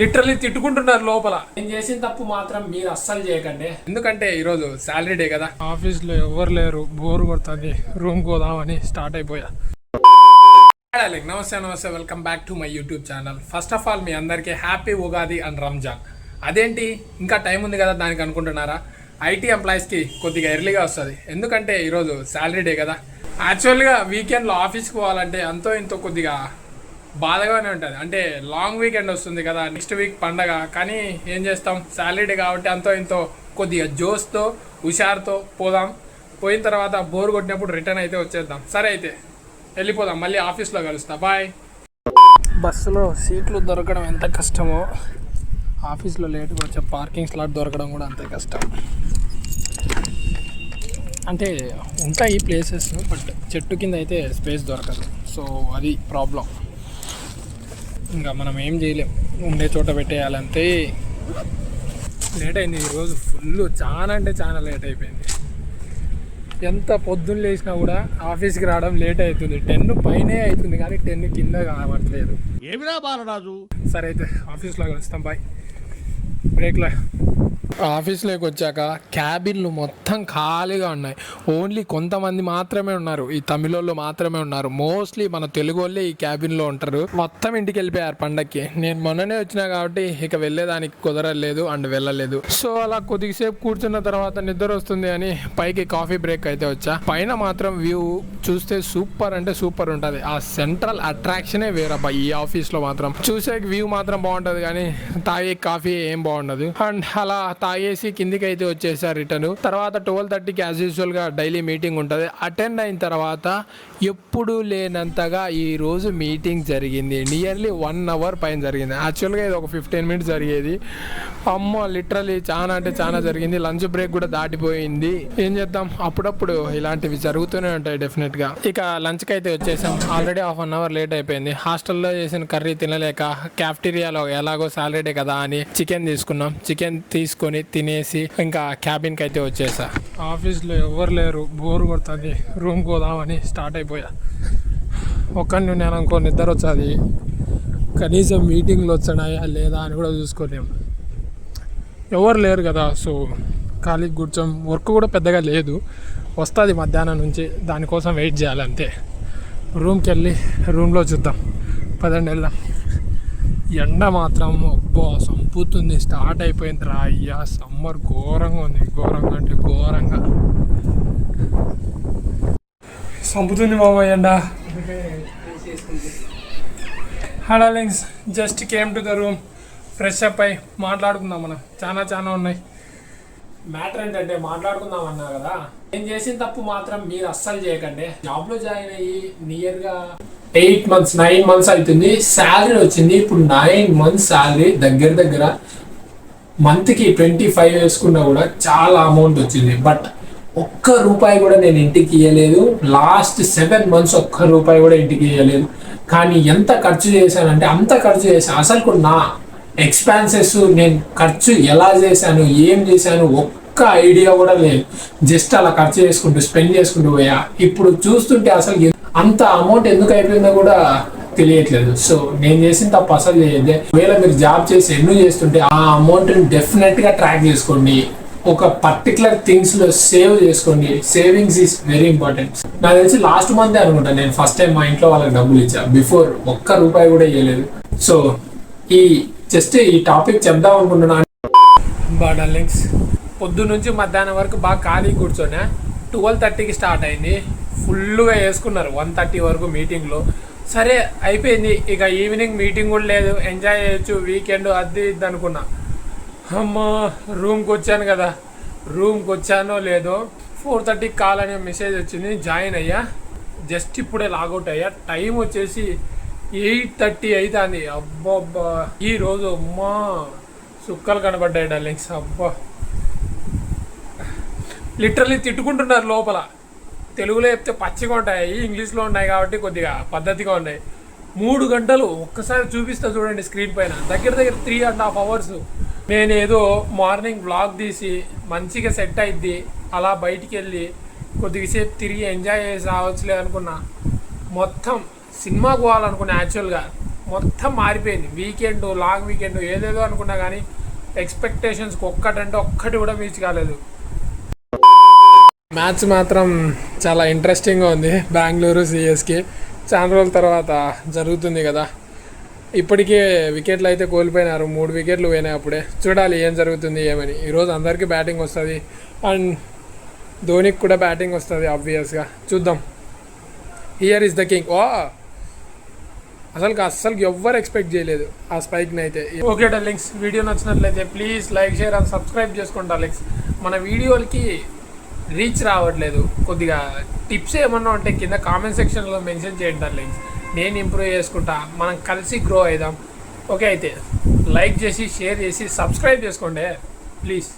Literally తిట్టుకుంటున్నారు లోపల. నేను చేసిన తప్పు మాత్రం మీరు అస్సలు చేయకండి, ఎందుకంటే ఈరోజు సాలరీ డే కదా. ఆఫీస్లో ఎవరు లేరు, బోర్ కొడుతుంది, రూమ్ పోదామని స్టార్ట్ అయిపోయా. నమస్తే, welcome back to my YouTube channel. First of all మీ అందరికీ హ్యాపీ ఉగాది అండ్ రంజాన్. అదేంటి ఇంకా టైం ఉంది కదా దానికి అనుకుంటున్నారా? ఐటీ ఎంప్లాయీస్కి కొద్దిగా ఎర్లీగా వస్తుంది, ఎందుకంటే ఈరోజు సాలరీ డే కదా. యాక్చువల్గా వీకెండ్లో ఆఫీస్కి పోవాలంటే అంతో ఇంతో కొద్దిగా బాధగానే ఉంటుంది. అంటే లాంగ్ వీకెండ్ వస్తుంది కదా, నెక్స్ట్ వీక్ పండగ. కానీ ఏం చేస్తాం, సాలరీ డే కాబట్టి అంతో ఇంతో కొద్దిగా జోస్తో హుషారుతో పోదాం. పోయిన తర్వాత బోర్ కొట్టినప్పుడు రిటర్న్ అయితే వచ్చేద్దాం. సరే అయితే వెళ్ళిపోదాం, మళ్ళీ ఆఫీస్లో కలుస్తా, బాయ్. బస్సులో సీట్లు దొరకడం ఎంత కష్టమో, ఆఫీస్లో లేట్గా వచ్చే పార్కింగ్ స్లాట్ దొరకడం కూడా అంతే కష్టం. అంటే ఉంటాయి ప్లేసెస్, బట్ చెట్టు కింద అయితే స్పేస్ దొరకదు. సో అది ప్రాబ్లం. ఇంకా మనం ఏం చేయలేం, ఉండే చోట పెట్టేయాలంతే. లేట్ అయింది ఈరోజు, ఫుల్ చాలా అంటే చాలా లేట్ అయిపోయింది. ఎంత పొద్దున్న లేచినా కూడా ఆఫీస్కి రావడం లేట్ అవుతుంది. 10 పైనే అవుతుంది కానీ 10 కింద కావట్లేదు. ఏమిరా బాలరాజు. సరే అయితే ఆఫీస్లో కలుస్తాం, బాయ్. బ్రేక్లో ఆఫీస్లోకి వచ్చాక క్యాబిన్లు మొత్తం ఖాళీగా ఉన్నాయి. ఓన్లీ కొంతమంది మాత్రమే ఉన్నారు, ఈ తమిళోళ్ళు మాత్రమే ఉన్నారు. మోస్ట్లీ మన తెలుగు వాళ్ళే ఈ క్యాబిన్లో ఉంటారు. మొత్తం ఇంటికి వెళ్ళిపోయారు పండక్కి. నేను మొన్ననే వచ్చినా కాబట్టి ఇక వెళ్ళేదానికి కుదరలేదు అండ్ వెళ్ళలేదు. సో అలా కొద్దిసేపు కూర్చున్న తర్వాత నిద్ర వస్తుంది అని పైకి కాఫీ బ్రేక్ అయితే వచ్చా. పైన మాత్రం వ్యూ చూస్తే సూపర్ అంటే సూపర్ ఉంటుంది. ఆ సెంట్రల్ అట్రాక్షనే వేరబ్బా ఈ ఆఫీస్లో మాత్రం. చూసే వ్యూ మాత్రం బాగుంటుంది కానీ తాగే కాఫీ ఏం బాగుండదు. అండ్ అలా తాగేసి కిందికి అయితే వచ్చేసారు రిటర్న్. తర్వాత 12:30కి యాజ్ యూజువల్ గా డైలీ మీటింగ్ ఉంటుంది. అటెండ్ అయిన తర్వాత ఎప్పుడు లేనంతగా ఈ రోజు మీటింగ్ జరిగింది. నియర్లీ 1 అవర్ పైన జరిగింది. యాక్చువల్గా ఇది ఒక 15 మినిట్స్ జరిగేది. అమ్మో లిటరలీ చాలా అంటే చాలా జరిగింది. లంచ్ బ్రేక్ కూడా దాటిపోయింది. ఏం చేద్దాం, అప్పుడప్పుడు ఇలాంటివి జరుగుతూనే ఉంటాయి డెఫినెట్ గా. ఇక లంచ్కి అయితే వచ్చేసాం. ఆల్రెడీ 1/2 అవర్ లేట్ అయిపోయింది. హాస్టల్లో చేసిన కర్రీ తినలేక క్యాఫ్టీరియాలో ఎలాగో సాలరీ కదా అని చికెన్ తీసుకున్నాం. చికెన్ తీసుకొని తినేసి ఇంకా క్యాబిన్కి అయితే వచ్చేసా. ఆఫీస్లో ఎవరు లేరు, బోర్ కొడుతుంది, రూమ్ పోదామని స్టార్ట్ అయిపోయా. ఒక్కడిని నేను అనుకో నిద్ర వచ్చేది. కనీసం మీటింగ్లు వచ్చాయా లేదా అని కూడా చూసుకోలేము, ఎవరు లేరు కదా. సో ఖాళీ కూర్చోం. వర్క్ కూడా పెద్దగా లేదు, వస్తుంది మధ్యాహ్నం నుంచి, దానికోసం వెయిట్ చేయాలంతే. రూమ్కి వెళ్ళి రూమ్లో చూద్దాం, పదండి వెళ్దాం. ఎండ మాత్రం అబ్బో సంపుతుంది. స్టార్ట్ అయిపోయింది రా అయ్యా, సమ్మర్ ఘోరంగా ఉంది. ఘోరంగా అంటే ఘోరంగా సంపుతుంది బాబా ఎండ. Darlings, just came to the room, fresh up అయి మాట్లాడుకుందాం. మనం చాలా ఉన్నాయి. మ్యాటర్ ఏంటంటే మాట్లాడుకుందాం అన్నా కదా, నేను చేసిన తప్పు మాత్రం మీరు అస్సలు చేయకండి. జాబ్లో జాయిన్ అయ్యి నియర్గా 8 months 9 months అవుతుంది. శాలరీ వచ్చింది ఇప్పుడు 9 months శాలరీ. దగ్గర మంత్కి 25 వేసుకున్నా కూడా చాలా అమౌంట్ వచ్చింది. బట్ ఒక్క రూపాయి కూడా నేను ఇంటికి ఇవ్వలేదు. లాస్ట్ 7 months ఒక్క రూపాయి కూడా ఇంటికి ఇవ్వలేదు. కానీ ఎంత ఖర్చు చేశానంటే అంత ఖర్చు చేశాను. అసలు నా ఎక్స్పెన్సెస్ నేను ఖర్చు ఎలా చేశాను, ఏం చేశాను ఒక్క ఐడియా కూడా లేదు. జస్ట్ అలా ఖర్చు చేసుకుంటూ స్పెండ్ చేసుకుంటూ పోయా. ఇప్పుడు చూస్తుంటే అసలు అంత అమౌంట్ ఎందుకు అయిపోయిందో కూడా తెలియట్లేదు. సో నేను చేసిన తప్పు అసలు చేయద్దే. ఒకవేళ మీరు జాబ్ చేసి ఎన్నో చేస్తుంటే ఆ అమౌంట్ని డెఫినెట్గా ట్రాక్ చేసుకోండి. ఒక పర్టికులర్ థింగ్స్లో సేవ్ చేసుకోండి. Savings is very important. నాకు తెలిసి లాస్ట్ మంత్ అనుకుంటా నేను ఫస్ట్ టైం మా ఇంట్లో వాళ్ళకి డబ్బులు ఇచ్చా. బిఫోర్ ఒక్క రూపాయి కూడా ఇవ్వలేదు. సో ఈ టాపిక్ చెప్దాం అనుకుంటున్నాను. డార్లింగ్స్, పొద్దున్న నుంచి మధ్యాహ్నం వరకు బాగా ఖాళీ కూర్చొని 12:30కి స్టార్ట్ అయింది. ఫుల్గా వేసుకున్నారు 1:30 వరకు మీటింగ్లో. సరే అయిపోయింది, ఇక ఈవినింగ్ మీటింగ్ కూడా లేదు, ఎంజాయ్ చేయొచ్చు వీకెండ్ అది ఇది అనుకున్నా. అమ్మా రూమ్కి వచ్చాను కదా, రూమ్కి వచ్చానో లేదో 4:30కి కాల్ అనే మెసేజ్ వచ్చింది. జాయిన్ అయ్యా, జస్ట్ ఇప్పుడే లాగౌట్ అయ్యా. టైం వచ్చేసి 8:30 అవుతుంది. అబ్బా ఈరోజు అమ్మా సుక్కలు కనబడ్డాయి డార్లింగ్స్. అబ్బా లిటరల్లీ తిట్టుకుంటున్నారు లోపల. తెలుగులో చెప్తే పచ్చిగా ఉంటాయి, ఇంగ్లీష్లో ఉన్నాయి కాబట్టి కొద్దిగా పద్ధతిగా ఉన్నాయి. 3 గంటలు ఒక్కసారి చూపిస్తా చూడండి స్క్రీన్ పైన. దగ్గర 3.5 hours. నేను ఏదో మార్నింగ్ వ్లాగ్ తీసి మంచిగా సెట్ అయిద్ది, అలా బయటికి వెళ్ళి కొద్దిసేపు తిరిగి ఎంజాయ్ చేసి రావచ్చులే అనుకున్నా. మొత్తం సినిమాకు పోవాలనుకున్నా యాక్చువల్గా. మొత్తం మారిపోయింది. వీకెండ్, లాంగ్ వీకెండ్ ఏదేదో అనుకున్నా కానీ ఎక్స్పెక్టేషన్స్కి ఒక్కటి కూడా రీచ్ కాలేదు. మ్యాచ్ మాత్రం చాలా ఇంట్రెస్టింగ్గా ఉంది. బెంగళూరు సిఎస్కే చాలా రోజుల తర్వాత జరుగుతుంది కదా. ఇప్పటికే వికెట్లు అయితే కోల్పోయినారు, 3 వికెట్లు పోయినాయి. అప్పుడే చూడాలి ఏం జరుగుతుంది ఏమని. ఈరోజు అందరికీ బ్యాటింగ్ వస్తుంది అండ్ ధోనికి కూడా బ్యాటింగ్ వస్తుంది ఆబ్వియస్గా. చూద్దాం. Here is the king. అస్సలు ఎవ్వరు ఎక్స్పెక్ట్ చేయలేదు ఆ స్పైక్ని అయితే. ఓకే డార్లింగ్స్, వీడియో నచ్చినట్లయితే please like, share and subscribe చేసుకోండి డార్లింగ్స్. మన వీడియోలకి రీచ్ రావట్లేదు, కొద్దిగా టిప్స్ ఏమన్నా ఉంటే కింద కామెంట్ సెక్షన్లో మెన్షన్ చేయండి డార్లింగ్స్. నేను ఇంప్రూవ్ చేసుకుంటా, మనం కలిసి గ్రో అవుదాం. ఓకే, అయితే లైక్ చేసి, షేర్ చేసి, సబ్స్క్రైబ్ చేసుకోండి ప్లీజ్.